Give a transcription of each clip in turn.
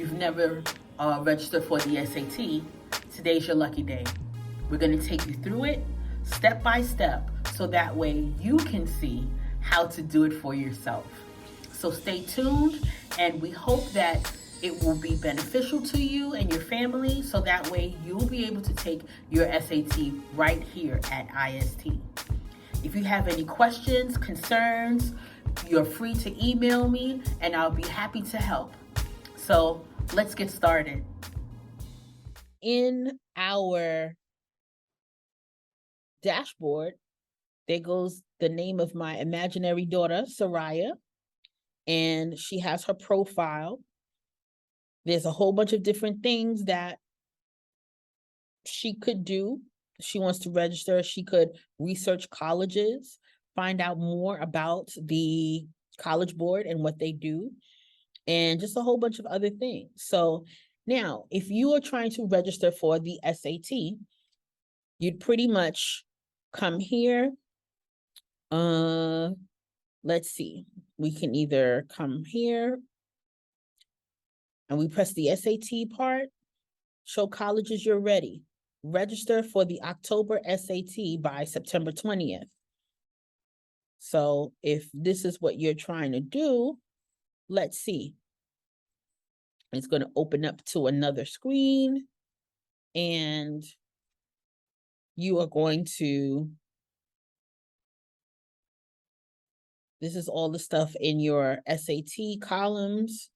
you've never registered for the SAT, today's your lucky day. We're going to take you through it step by step so that way you can see how to do it for yourself. So stay tuned, and we hope that it will be beneficial to you and your family so that way you'll be able to take your SAT right here at IST. If you have any questions, concerns, you're free to email me and I'll be happy to help. So let's get started. In our dashboard, there goes the name of my imaginary daughter, Soraya, and she has her profile. There's a whole bunch of different things that she could do. She wants to register. She could research colleges, find out more about the College Board and what they do, and just a whole bunch of other things. So now, if you are trying to register for the SAT, you'd pretty much come here. Let's see. We can either come here and we press the SAT part, show colleges you're ready. Register for the October SAT by September 20th. So if this is what you're trying to do, let's see. It's going to open up to another screen, and you are going to, this is all the stuff in your SAT columns.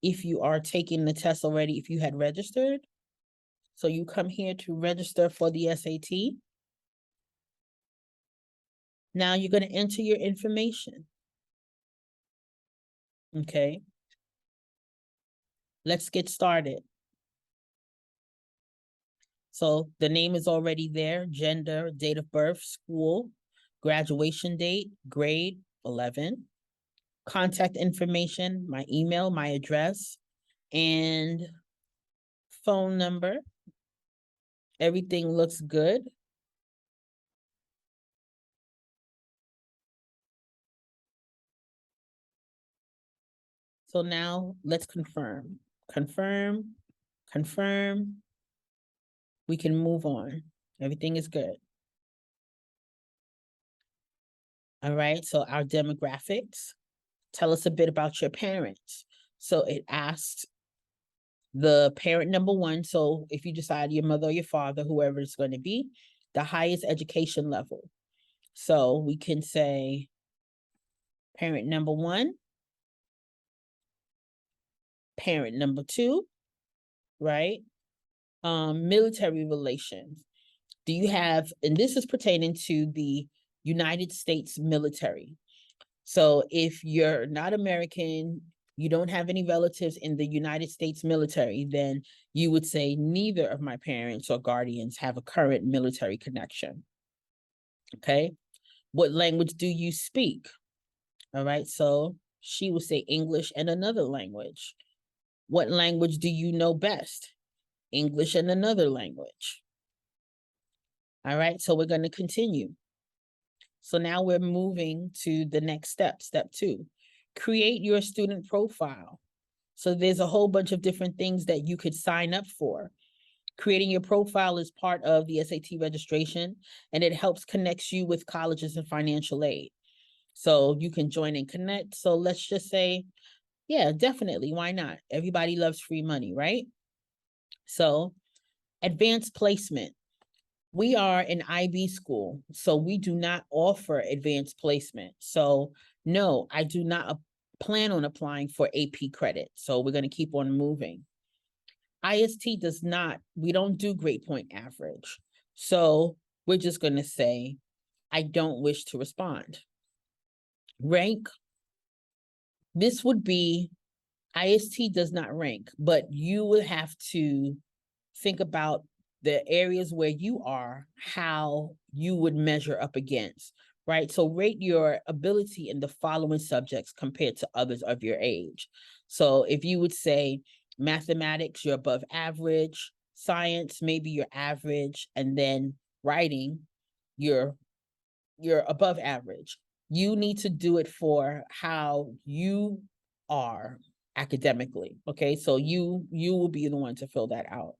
If you are taking the test already, if you had registered. So you come here to register for the SAT. Now you're going to enter your information. Okay. Let's get started. So the name is already there: gender, date of birth, school, graduation date, grade 11, contact information, my email, my address, and phone number. Everything looks good. So now let's confirm. Confirm, confirm. We can move on. Everything is good. All right, so our demographics. Tell us a bit about your parents. So it asks the parent number one. So if you decide your mother or your father, whoever it's going to be, the highest education level. So we can say parent number one, parent number two, right? Military relations. Do you have, and this is pertaining to the United States military. So if you're not American, you don't have any relatives in the United States military, then you would say neither of my parents or guardians have a current military connection. Okay. What language do you speak? All right. So she would say English and another language. What language do you know best? English and another language. All right. So we're going to continue. So now we're moving to the next step, step 2. Create your student profile. So there's a whole bunch of different things that you could sign up for. Creating your profile is part of the SAT registration, and it helps connect you with colleges and financial aid. So you can join and connect. So let's just say, yeah, definitely. Why not? Everybody loves free money, right? So advanced placement. We are an IB school, so we do not offer advanced placement. So no, I do not plan on applying for AP credit. So we're going to keep on moving. IST does not, we don't do grade point average. So we're just going to say, I don't wish to respond. Rank. This would be, IST does not rank, but you would have to think about the areas where you are, how you would measure up against, right? So rate your ability in the following subjects compared to others of your age. So if you would say mathematics, you're above average, science, maybe you're average, and then writing, you're above average. You need to do it for how you are academically. Okay, so you will be the one to fill that out.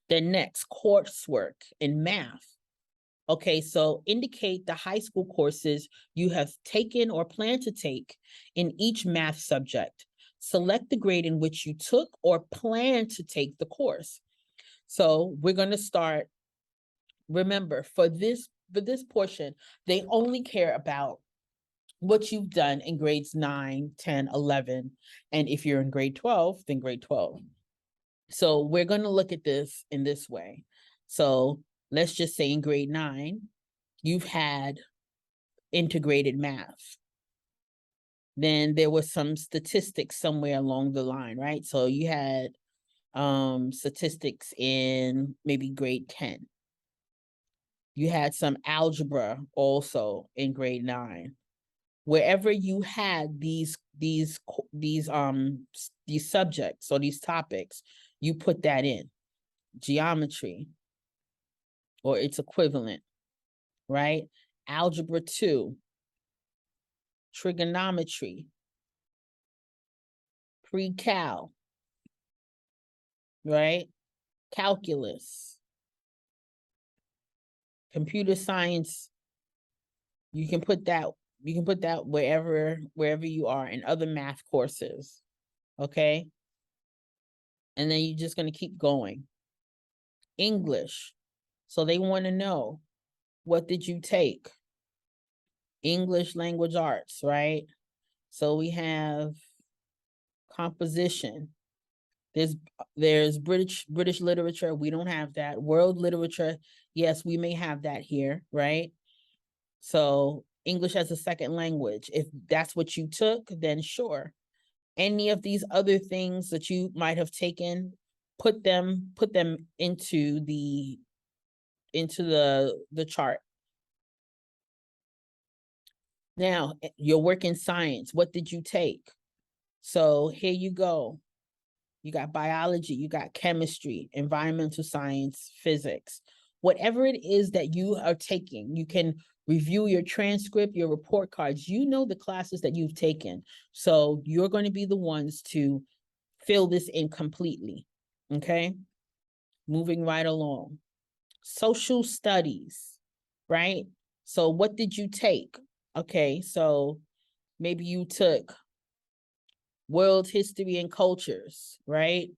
Then next, coursework in math. Okay, so indicate the high school courses you have taken or plan to take in each math subject. Select the grade in which you took or plan to take the course. So we're going to start. Remember, for this portion, they only care about what you've done in grades 9, 10, 11. And if you're in grade 12, then grade 12. So we're going to look at this in this way. So let's just say in grade 9, you've had integrated math. Then there was some statistics somewhere along the line, right? So you had statistics in maybe grade 10. You had some algebra also in grade 9. Wherever you had these subjects or these topics, you put that in. Geometry or its equivalent, right? Algebra 2, trigonometry, pre-cal, right? Calculus, computer science. You can put that wherever you are in other math courses. Okay? And then you're just going to keep going. English. So they want to know, what did you take? English language arts, right? So we have composition. There's British literature. We don't have that. World literature. Yes, we may have that here, right? So English as a second language. If that's what you took, then sure. Any of these other things that you might have taken, put them into the chart. Now, your work in science, what did you take? So here you go. You got biology, you got chemistry, environmental science, physics. Whatever it is that you are taking, you can review your transcript, your report cards. You know the classes that you've taken. So you're going to be the ones to fill this in completely. Okay? Moving right along. Social studies, right? So what did you take? Okay, so maybe you took world history and cultures, right?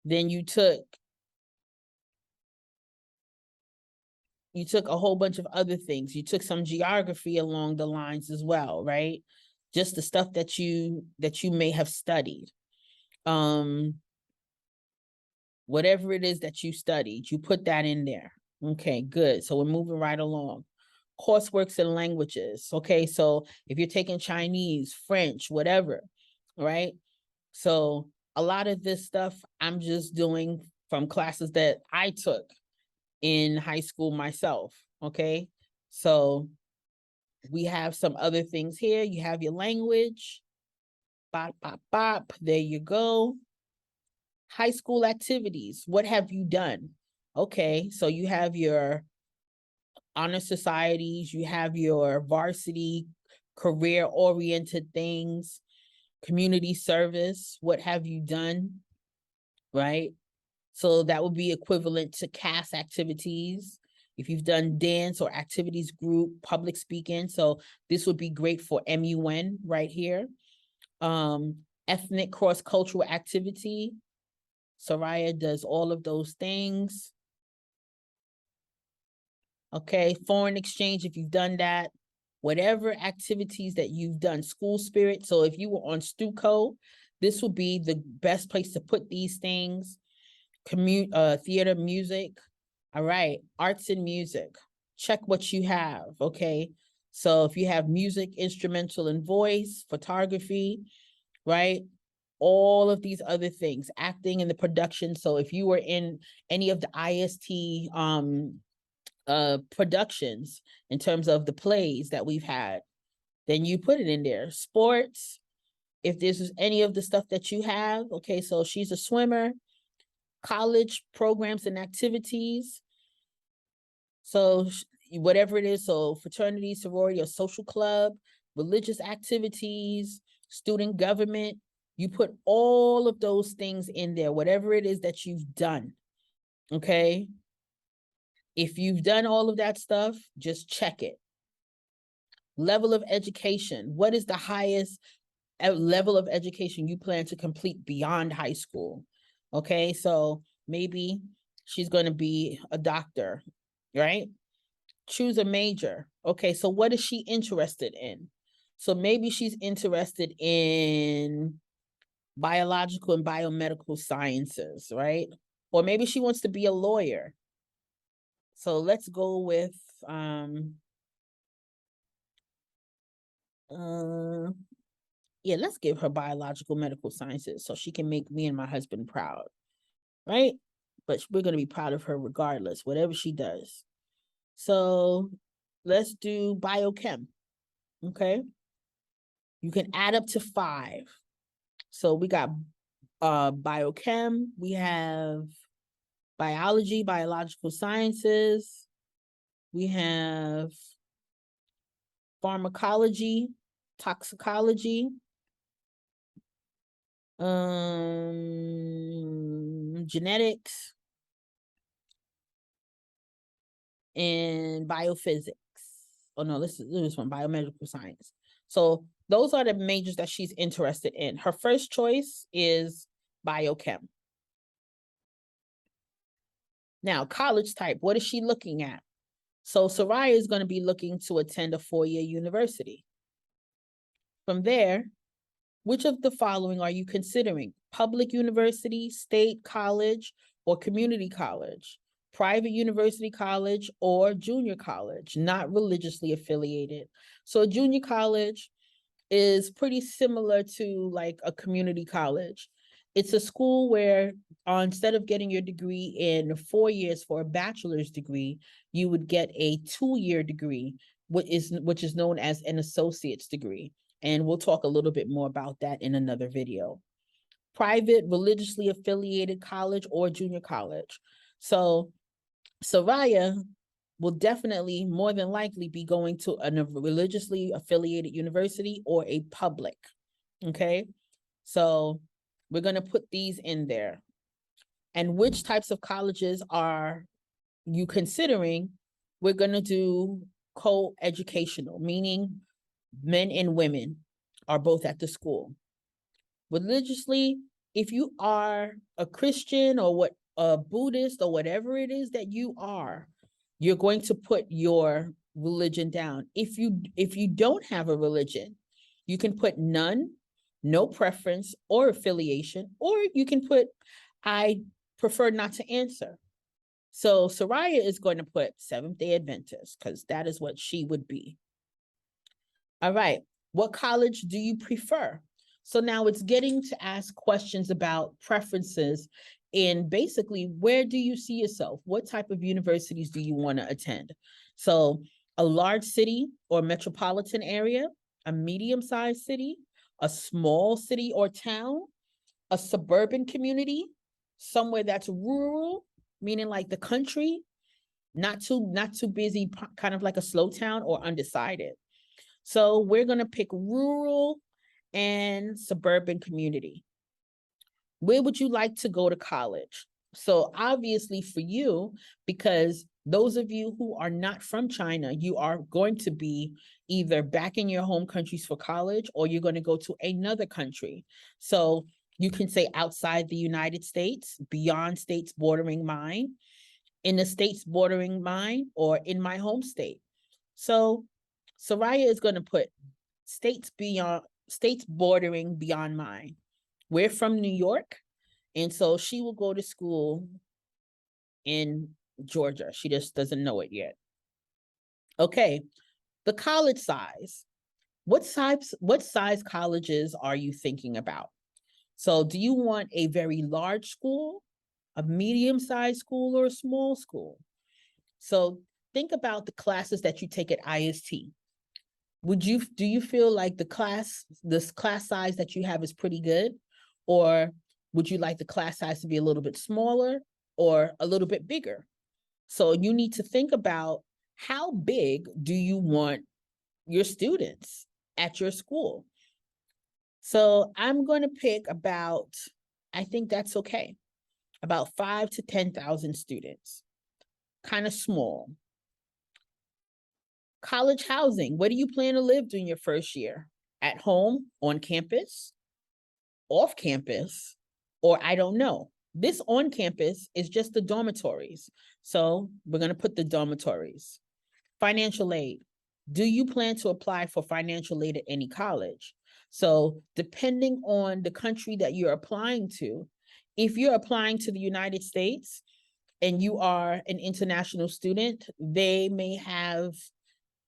Then you took a whole bunch of other things. You took some geography along the lines as well, right? Just the stuff that you may have studied. Whatever it is that you studied, you put that in there. Okay, good. So we're moving right along. Courseworks and languages. Okay, so if you're taking Chinese, French, whatever, right? So a lot of this stuff I'm just doing from classes that I took in high school myself. Okay, so we have some other things here. You have your language. Bop, bop, bop. There you go. High school activities. What have you done? Okay, so you have your honor societies, you have your varsity, career-oriented things, community service. What have you done? Right? So that would be equivalent to CAS activities. If you've done dance or activities group, public speaking. So this would be great for MUN right here. Ethnic cross-cultural activity. Soraya does all of those things. Okay, foreign exchange, if you've done that. Whatever activities that you've done, school spirit. So if you were on StuCo, this would be the best place to put these things. Theater, music. All right, arts and music. Check what you have, okay? So if you have music, instrumental and voice, photography, right? All of these other things, acting and the production. So if you were in any of the IST productions in terms of the plays that we've had, then you put it in there. Sports, if this is any of the stuff that you have, okay, so she's a swimmer. College programs and activities. So whatever it is, so fraternity, sorority, or social club, religious activities, student government, You put all of those things in there, whatever it is that you've done. Okay. If you've done all of that stuff, just check it. Level of education. What is the highest level of education you plan to complete beyond high school? Okay, so maybe she's going to be a doctor, right? Choose a major. Okay, so what is she interested in? So maybe she's interested in biological and biomedical sciences, right? Or maybe she wants to be a lawyer. So let's go with yeah, let's give her biological medical sciences so she can make me and my husband proud, right? But we're going to be proud of her regardless, whatever she does. So let's do biochem, okay? You can add up to 5. So we got biochem, we have biology, biological sciences, we have pharmacology, toxicology, genetics, and biophysics. Oh no, this is from biomedical science. So those are the majors that she's interested in. Her first choice is biochem. Now, college type, what is she looking at? So Soraya is going to be looking to attend a 4-year university. From there, which of the following are you considering? Public university, state college, or community college? Private university college or junior college, not religiously affiliated. So a junior college is pretty similar to like a community college. It's a school where instead of getting your degree in 4 years for a bachelor's degree, you would get a 2-year degree, which is known as an associate's degree. And we'll talk a little bit more about that in another video. Private, religiously affiliated college or junior college. So Soraya will definitely, more than likely, be going to a religiously affiliated university or a public, okay? So we're going to put these in there. And which types of colleges are you considering? We're going to do co-educational, meaning men and women are both at the school. Religiously, if you are a Christian or a Buddhist or whatever it is that you are, you're going to put your religion down. If you don't have a religion, you can put none, no preference or affiliation, or you can put I prefer not to answer. So Soraya is going to put Seventh-day Adventist because that is what she would be. All right. What college do you prefer? So now it's getting to ask questions about preferences and basically, where do you see yourself? What type of universities do you want to attend? So a large city or metropolitan area, a medium-sized city, a small city or town, a suburban community, somewhere that's rural, meaning like the country, not too busy, kind of like a slow town, or undecided. So we're going to pick rural and suburban community. Where would you like to go to college? So obviously for you, because those of you who are not from China, you are going to be either back in your home countries for college, or you're going to go to another country. So you can say outside the United States, beyond states bordering mine, in the states bordering mine, or in my home state. So Soraya is going to put states bordering beyond mine. We're from New York, and so she will go to school in Georgia. She just doesn't know it yet. Okay, the college size. What size colleges are you thinking about? So do you want a very large school, a medium-sized school, or a small school? So think about the classes that you take at IST. Do you feel like this class size that you have is pretty good? Or would you like the class size to be a little bit smaller or a little bit bigger? So you need to think about, how big do you want your students at your school? So I'm going to pick about, I think that's okay, about 5 to 10,000 students, kind of small. College housing. Where do you plan to live during your first year? At home, on campus, off campus, or I don't know. This on campus is just the dormitories. So we're going to put the dormitories. Financial aid. Do you plan to apply for financial aid at any college? So depending on the country that you're applying to, if you're applying to the United States and you are an international student, they may have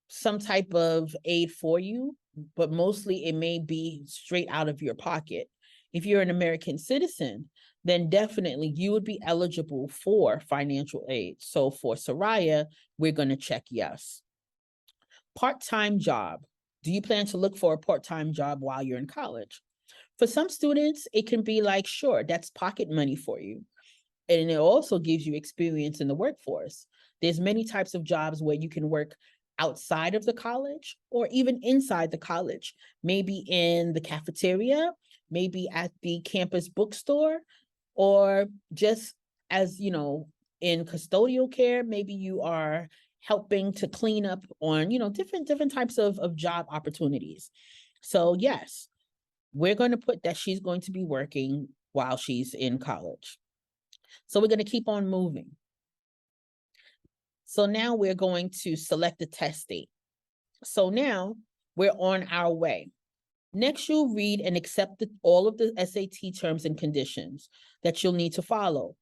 some type of aid for you, but mostly it may be straight out of your pocket. If you're an American citizen, then definitely you would be eligible for financial aid. So for Soraya, we're going to check yes. Part-time job. Do you plan to look for a part-time job while you're in college? For some students, it can be like, sure, that's pocket money for you. And it also gives you experience in the workforce. There's many types of jobs where you can work outside of the college or even inside the college, maybe in the cafeteria, maybe at the campus bookstore, or just as, you know, in custodial care, maybe you are helping to clean up on, you know, different types of job opportunities. So yes, we're going to put that she's going to be working while she's in college. So we're going to keep on moving. So now we're going to select the test date. So now we're on our way. Next, you'll read and accept all of the SAT terms and conditions that you'll need to follow.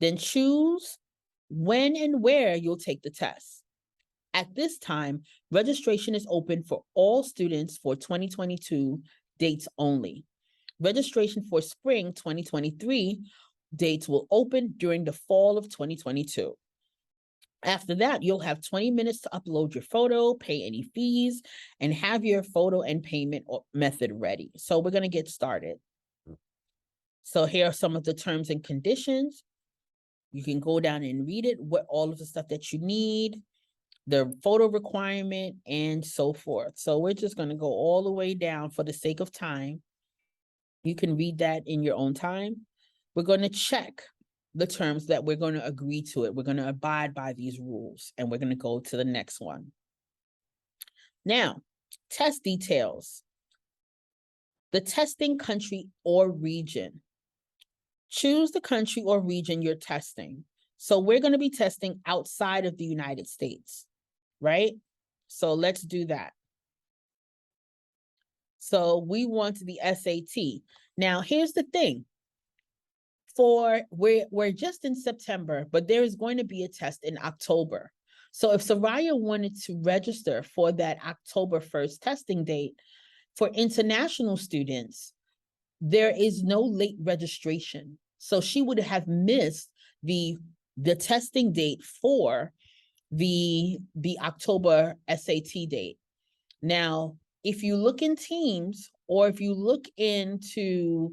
Then choose when and where you'll take the test. At this time, registration is open for all students for 2022 dates only. Registration for spring 2023 dates will open during the fall of 2022. After that, you'll have 20 minutes to upload your photo, pay any fees, and have your photo and payment method ready. So we're going to get started. So here are some of the terms and conditions. You can go down and read it, what all of the stuff that you need, the photo requirement, and so forth. So we're just going to go all the way down for the sake of time. You can read that in your own time. We're going to check the terms that we're going to agree to it. We're going to abide by these rules, and we're going to go to the next one. Now, test details. The testing country or region. Choose the country or region you're testing. So we're going to be testing outside of the United States, right? So let's do that. So we want the SAT. Now, here's the thing. We're just in September, but there is going to be a test in October. So if Soraya wanted to register for that October 1st testing date, for international students, there is no late registration. So she would have missed the testing date for the October SAT date. Now, if you look in Teams, or if you look into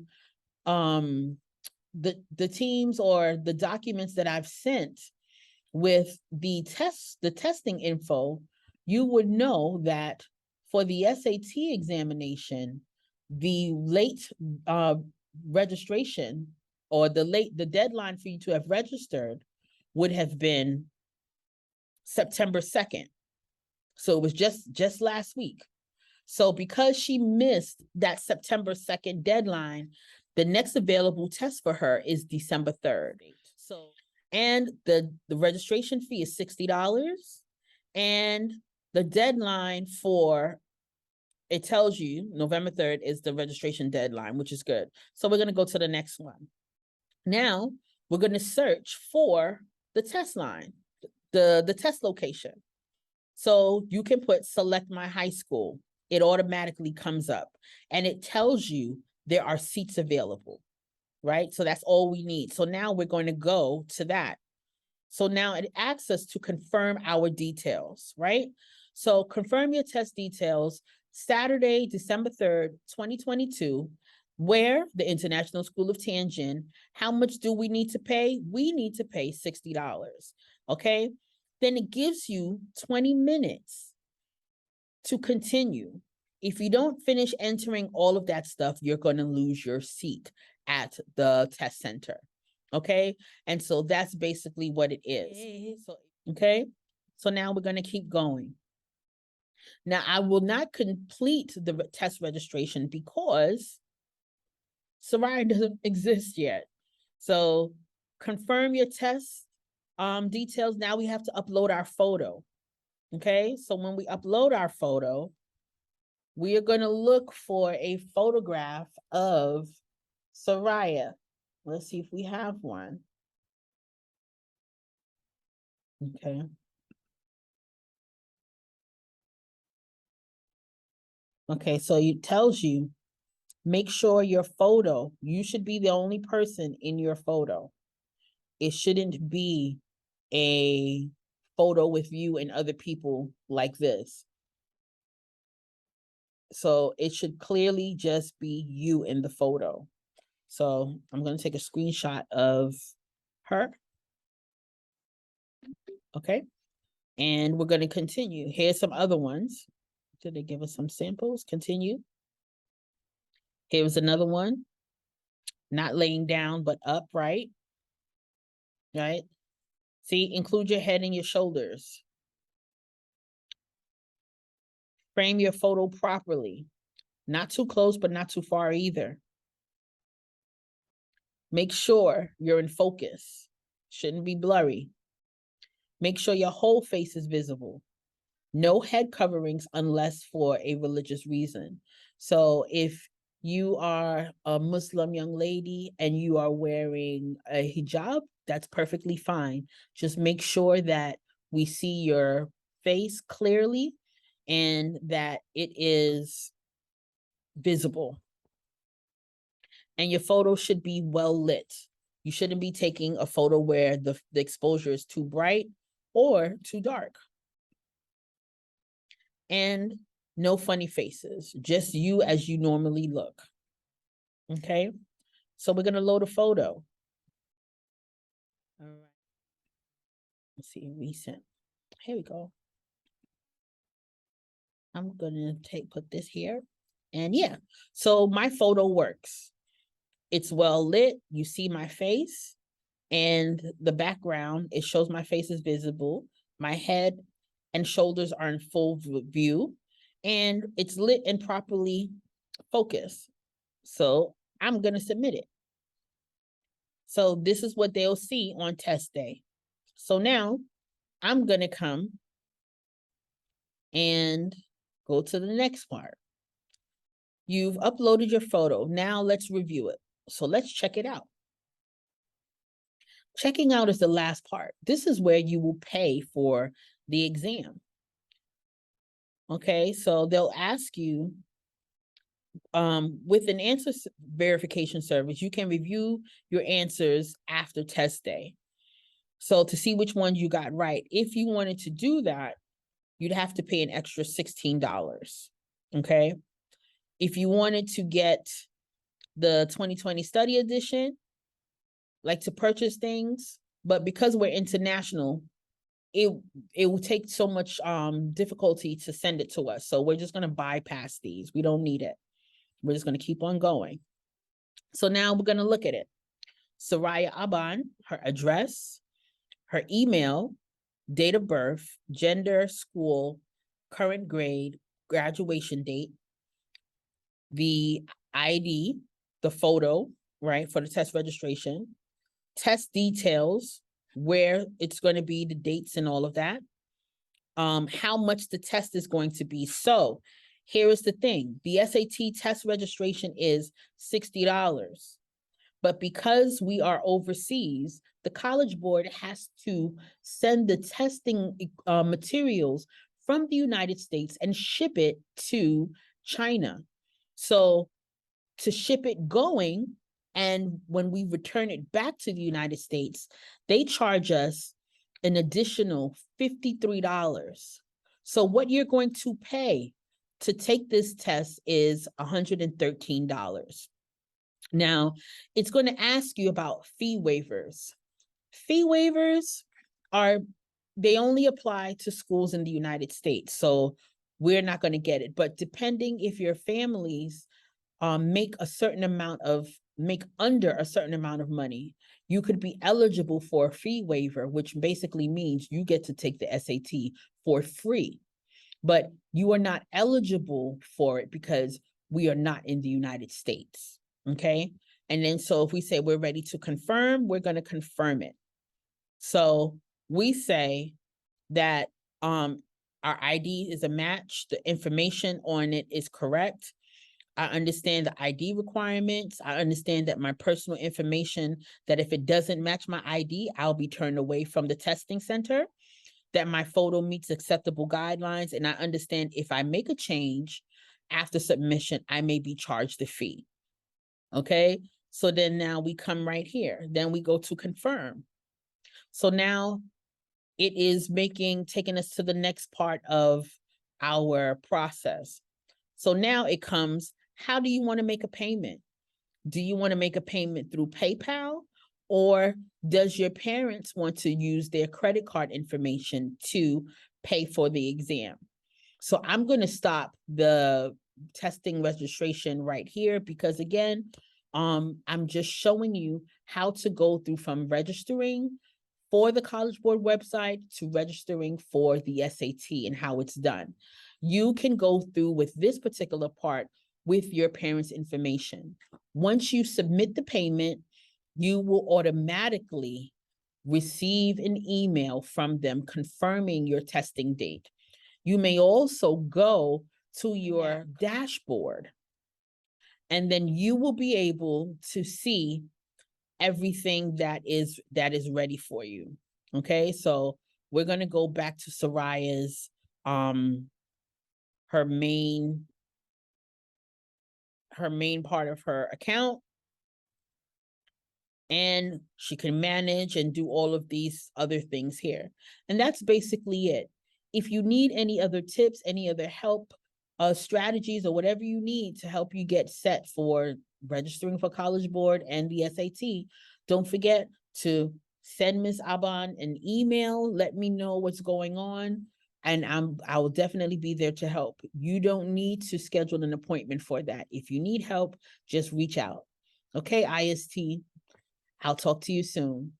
the Teams or the documents that I've sent with the testing info, you would know that for the SAT examination, the late registration, or the deadline for you to have registered would have been September 2nd. So it was just last week. So because she missed that September 2nd deadline, the next available test for her is December 3rd. So, and the registration fee is $60, and the deadline for, it tells you November 3rd is the registration deadline, which is good. So we're going to go to the next one. Now we're going to search for the test line, the test location. So you can put select my high school. It automatically comes up and it tells you there are seats available, right? So that's all we need. So now we're going to go to that. So now it asks us to confirm our details, right? So confirm your test details, Saturday, December 3rd, 2022, where? The International School of Tianjin. How much do we need to pay? We need to pay $60, okay? Then it gives you 20 minutes to continue. If you don't finish entering all of that stuff, you're going to lose your seat at the test center. Okay. And so that's basically what it is. Okay. So now we're going to keep going. Now, I will not complete the test registration because Soraya doesn't exist yet. So confirm your test details. Now we have to upload our photo. Okay. So when we upload our photo, we are going to look for a photograph of Soraya. Let's see if we have one. Okay. Okay, so it tells you, make sure your photo, you should be the only person in your photo. It shouldn't be a photo with you and other people like this. So it should clearly just be you in the photo. So I'm going to take a screenshot of her. Okay. And we're going to continue. Here's some other ones. Did they give us some samples? Continue. Here's another one. Not laying down, but upright. Right? See, include your head and your shoulders. Frame your photo properly. Not too close, but not too far either. Make sure you're in focus. Shouldn't be blurry. Make sure your whole face is visible. No head coverings unless for a religious reason. So if you are a Muslim young lady and you are wearing a hijab, that's perfectly fine. Just make sure that we see your face clearly and that it is visible. And your photo should be well lit. You shouldn't be taking a photo where the exposure is too bright or too dark. And no funny faces, just you as you normally look. Okay, so we're going to load a photo. All right. Let's see, recent. Here we go. I'm going to put this here. And yeah, so my photo works. It's well lit. You see my face and the background. It shows my face is visible. My head and shoulders are in full view. And it's lit and properly focused. So I'm going to submit it. So this is what they'll see on test day. So now I'm going to come and go to the next part. You've uploaded your photo. Now let's review it. So let's check it out. Checking out is the last part. This is where you will pay for the exam. Okay, so they'll ask you, with an answer verification service, you can review your answers after test day. So to see which ones you got right, if you wanted to do that, you'd have to pay an extra $16. Okay. If you wanted to get the 2020 study edition, like to purchase things, but because we're international, it will take so much difficulty to send it to us. So we're just going to bypass these. We don't need it. We're just going to keep on going. So now we're going to look at it. Soraya Abban, her address, her email, date of birth, gender, school, current grade, graduation date, the ID, the photo, right, for the test registration, test details, where it's going to be, the dates and all of that, how much the test is going to be. So here is the thing. The SAT test registration is $60. But because we are overseas, the College Board has to send the testing materials from the United States and ship it to China. So to ship it going, and when we return it back to the United States, they charge us an additional $53. So what you're going to pay to take this test is $113. Now, it's going to ask you about fee waivers. Fee waivers they only apply to schools in the United States. So we're not going to get it. But depending if your families make under a certain amount of money, you could be eligible for a fee waiver, which basically means you get to take the SAT for free. But you are not eligible for it because we are not in the United States. Okay. And then so if we say we're ready to confirm, we're going to confirm it. So we say that our ID is a match, the information on it is correct. I understand the ID requirements. I understand that my personal information, that if it doesn't match my ID, I'll be turned away from the testing center, that my photo meets acceptable guidelines. And I understand if I make a change after submission, I may be charged a fee. Okay. So then now we come right here. Then we go to confirm. So now it is taking us to the next part of our process. So now it comes, how do you want to make a payment? Do you want to make a payment through PayPal, or does your parents want to use their credit card information to pay for the exam? So I'm going to stop the testing registration right here because again, I'm just showing you how to go through from registering for the College Board website to registering for the SAT and how it's done. You can go through with this particular part with your parents' information. Once you submit the payment, you will automatically receive an email from them confirming your testing date. You may also go to your dashboard, and then you will be able to see everything that is ready for you. Okay, so we're going to go back to Soraya's her main part of her account, and she can manage and do all of these other things here. And that's basically it. If you need any other tips, any other help, strategies, or whatever you need to help you get set for registering for College Board and the SAT, don't forget to send Ms. Abban an email. Let me know what's going on, and I will definitely be there to help. You don't need to schedule an appointment for that. If you need help, just reach out. Okay, IST. I'll talk to you soon.